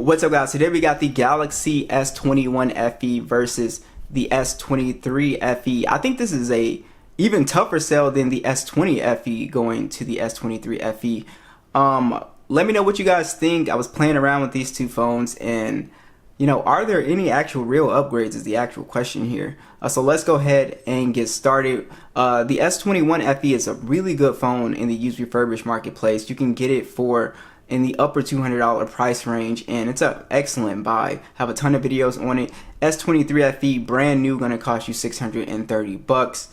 What's up, guys? Today we got the Galaxy S21 FE versus the S23 FE. I think this is a even tougher sell than the S20 FE going to the S23 FE. Let me know what you guys think. I was playing around with these two phones, and are there any actual real upgrades is the actual question here. So let's go ahead and get started. The S21 FE is a really good phone in the used refurbished marketplace. You can get it for in the upper $200 price range, and it's an excellent buy. Have a ton of videos on it. S23 FE brand new, gonna cost you $630.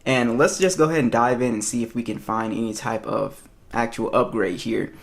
And let's just go ahead and dive in and see if we can find any type of actual upgrade here.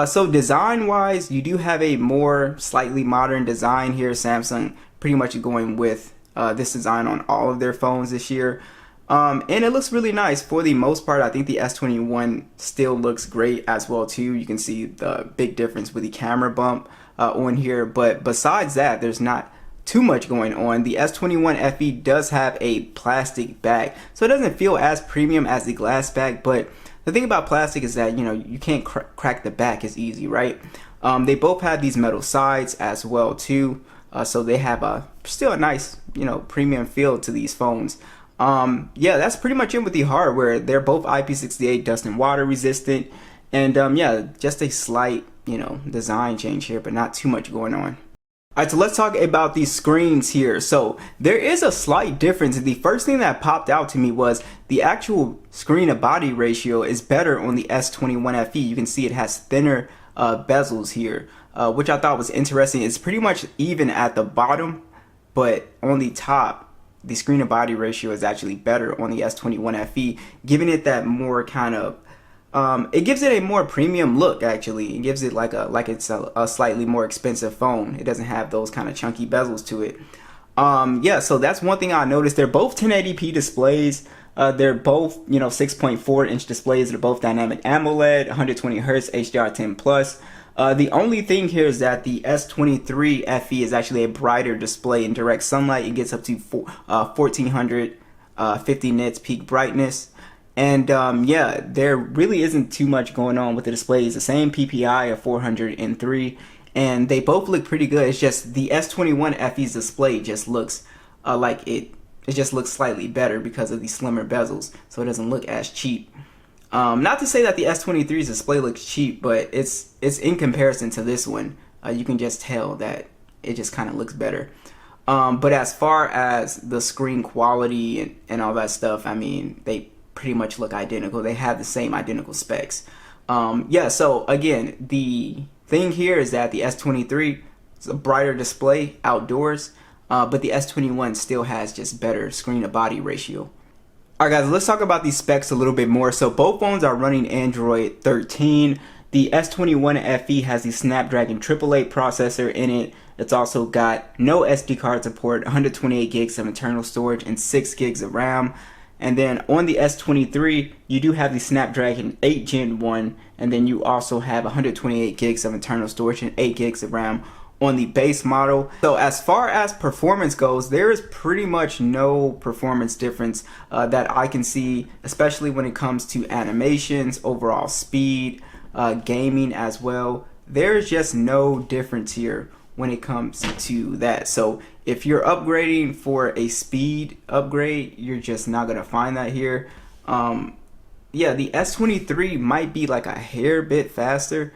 So design wise, you do have a more slightly modern design here. Samsung pretty much going with this design on all of their phones this year. And it looks really nice for the most part. I think the S21 still looks great as well too. You can see the big difference with the camera bump on here, but besides that, there's not too much going on. The S21 FE does have a plastic back, so it doesn't feel as premium as the glass back, but the thing about plastic is that you can't crack the back as easy, right? They both have these metal sides as well too, so they have still a nice premium feel to these phones. Yeah, that's pretty much it with the hardware. They're both IP68 dust and water resistant, and yeah, just a slight design change here, but not too much going on. Alright, so let's talk about these screens here. So there is a slight difference. The first thing that popped out to me was the actual screen to body ratio is better on the S21 FE. You can see it has thinner bezels here, which I thought was interesting. It's pretty much even at the bottom, but on the top, the screen to body ratio is actually better on the S21 FE, giving it that more kind of it gives it a more premium look. Actually, it gives it like it's a slightly more expensive phone. It doesn't have those kind of chunky bezels to it. Yeah, so that's one thing I noticed. They're both 1080p displays. They're both 6.4 inch displays. They're both dynamic AMOLED, 120 Hz HDR10 plus. The only thing here is that the S23 FE is actually a brighter display. In direct sunlight, it gets up to 1450 nits peak brightness. And yeah, there really isn't too much going on with the displays. The same PPI of 403, and they both look pretty good. It's just the S21 FE's display just looks like it just looks slightly better because of the slimmer bezels, so it doesn't look as cheap. Not to say that the S23's display looks cheap, but it's in comparison to this one, you can just tell that it just kind of looks better. But as far as the screen quality and all that stuff, I mean, they pretty much look identical. They have the same identical specs. Yeah, so again, the thing here is that the S23 is a brighter display outdoors, but the S21 still has just better screen to body ratio. Alright guys, let's talk about these specs a little bit more. So both phones are running Android 13. The S21 FE has the Snapdragon 888 processor in it. It's also got no SD card support, 128 gigs of internal storage, and 6 gigs of RAM. And then on the S23, you do have the Snapdragon 8 Gen 1, and then you also have 128 gigs of internal storage and 8 gigs of RAM on the base model. So as far as performance goes, there is pretty much no performance difference that I can see, especially when it comes to animations, overall speed, gaming as well. There's just no difference here when it comes to that. So if you're upgrading for a speed upgrade, you're just not gonna find that here. Yeah, the S23 might be like a hair bit faster,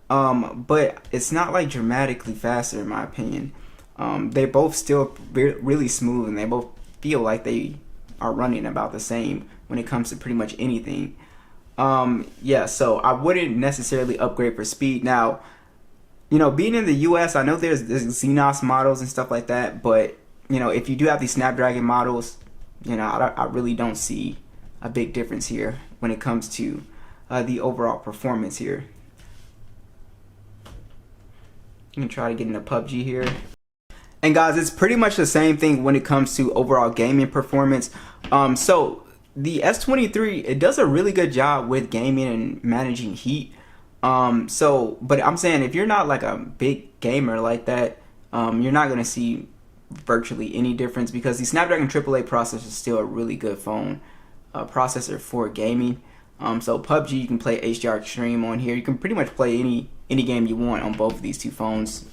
but it's not like dramatically faster in my opinion. They're both still really smooth, and they both feel like they are running about the same when it comes to pretty much anything. Yeah, so I wouldn't necessarily upgrade for speed. Now, being in the US, I know there's Xenos models and stuff like that, but if you do have these Snapdragon models, I really don't see a big difference here when it comes to the overall performance here. You can try to get into PUBG here. And guys, it's pretty much the same thing when it comes to overall gaming performance. So the S23, it does a really good job with gaming and managing heat. But I'm saying if you're not like a big gamer like that, you're not gonna see virtually any difference, because the Snapdragon 888 processor is still a really good phone processor for gaming. So PUBG, you can play HDR Extreme on here. You can pretty much play any game you want on both of these two phones.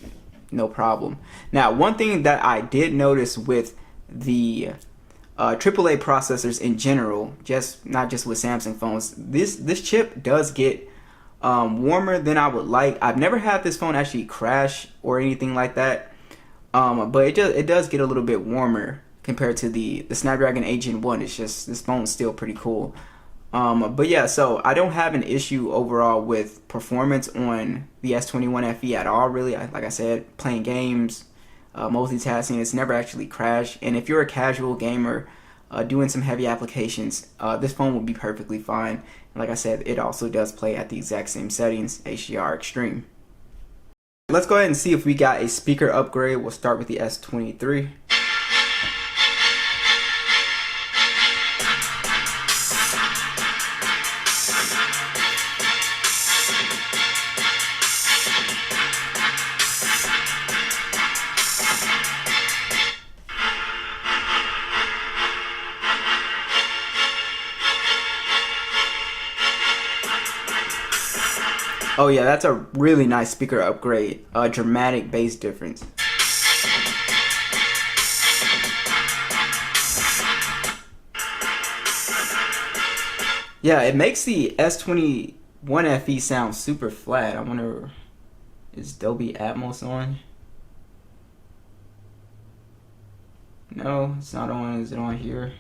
no problem. Now, one thing that I did notice with the AAA processors in general, not just with Samsung phones, this chip does get warmer than I would like. I've never had this phone actually crash or anything like that, but it does get a little bit warmer compared to the Snapdragon 8 Gen 1. It's just, this phone's still pretty cool. But yeah, so I don't have an issue overall with performance on the S21 FE at all, really. Like I said, playing games, multitasking, it's never actually crashed. And if you're a casual gamer doing some heavy applications, this phone will be perfectly fine. And like I said, it also does play at the exact same settings, HDR Extreme. Let's go ahead and see if we got a speaker upgrade. We'll start with the S23. Oh yeah, that's a really nice speaker upgrade. A dramatic bass difference. Yeah, it makes the S21 FE sound super flat. I wonder, is Dolby Atmos on? No, it's not on. Is it on here?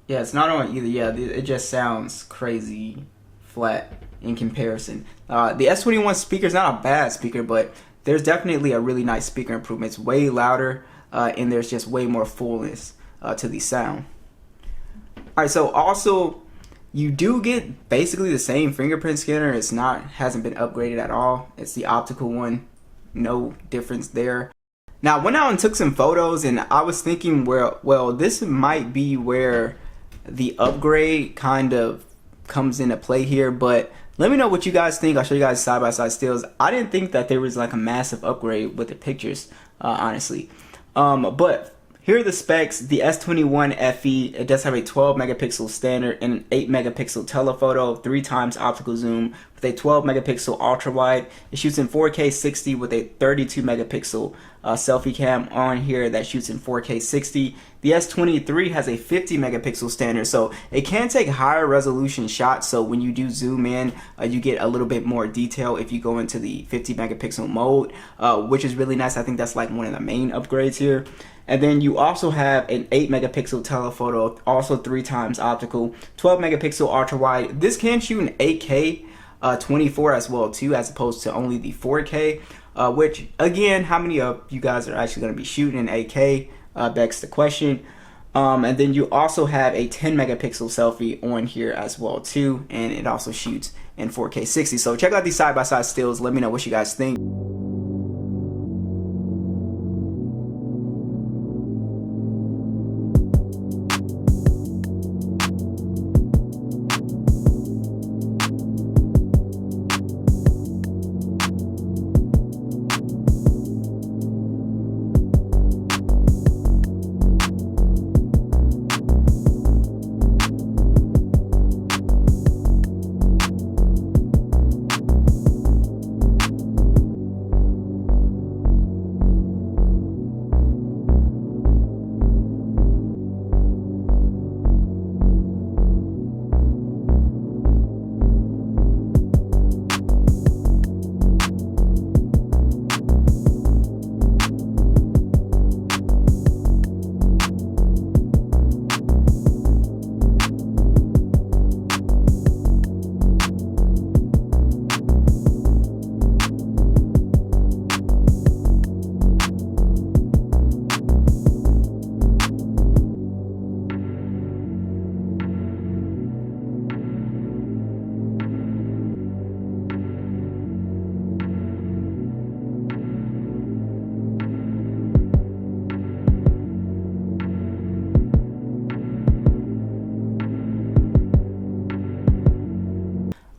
Yeah, it's not on either. Yeah, it just sounds crazy flat in comparison. The S21 speaker is not a bad speaker, but there's definitely a really nice speaker improvement. It's way louder, and there's just way more fullness to the sound. Alright, so also, you do get basically the same fingerprint scanner. Hasn't been upgraded at all. It's the optical one. No difference there. Now, I went out and took some photos, and I was thinking, well, this might be where the upgrade kind of comes into play here, but let me know what you guys think. I'll show you guys side-by-side stills. I didn't think that there was like a massive upgrade with the pictures, honestly. But here are the specs. The S21 FE, it does have a 12 megapixel standard and an 8 megapixel telephoto, 3 times optical zoom with a 12 megapixel ultra wide. It shoots in 4K 60 with a 32 megapixel selfie cam on here that shoots in 4K 60. The S23 has a 50 megapixel standard, so it can take higher resolution shots. So when you do zoom in, you get a little bit more detail if you go into the 50 megapixel mode, which is really nice. I think that's like one of the main upgrades here. And then you also have an 8 megapixel telephoto, also 3 times optical, 12 megapixel ultra wide. This can shoot in 8K 24 as well too, as opposed to only the 4K, which again, how many of you guys are actually going to be shooting in 8K begs the question. And then you also have a 10 megapixel selfie on here as well too, and it also shoots in 4K 60. So check out these side-by-side stills. Let me know what you guys think.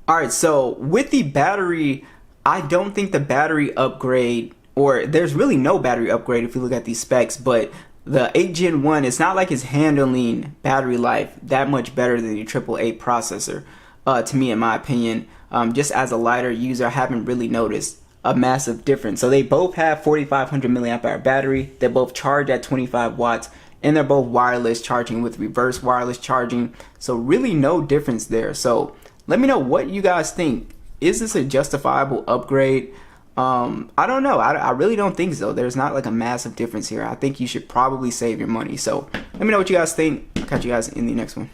Alright, so with the battery, I don't think the battery upgrade, or there's really no battery upgrade if you look at these specs, but the 8 Gen 1, it's not like it's handling battery life that much better than the AAA processor, to me, in my opinion. just as a lighter user, I haven't really noticed a massive difference. So they both have 4,500 milliamp hour battery. They both charge at 25 watts, and they're both wireless charging with reverse wireless charging. So really no difference there. So let me know what you guys think. Is this a justifiable upgrade? I don't know. I really don't think so. There's not like a massive difference here. I think you should probably save your money. So let me know what you guys think. I'll catch you guys in the next one.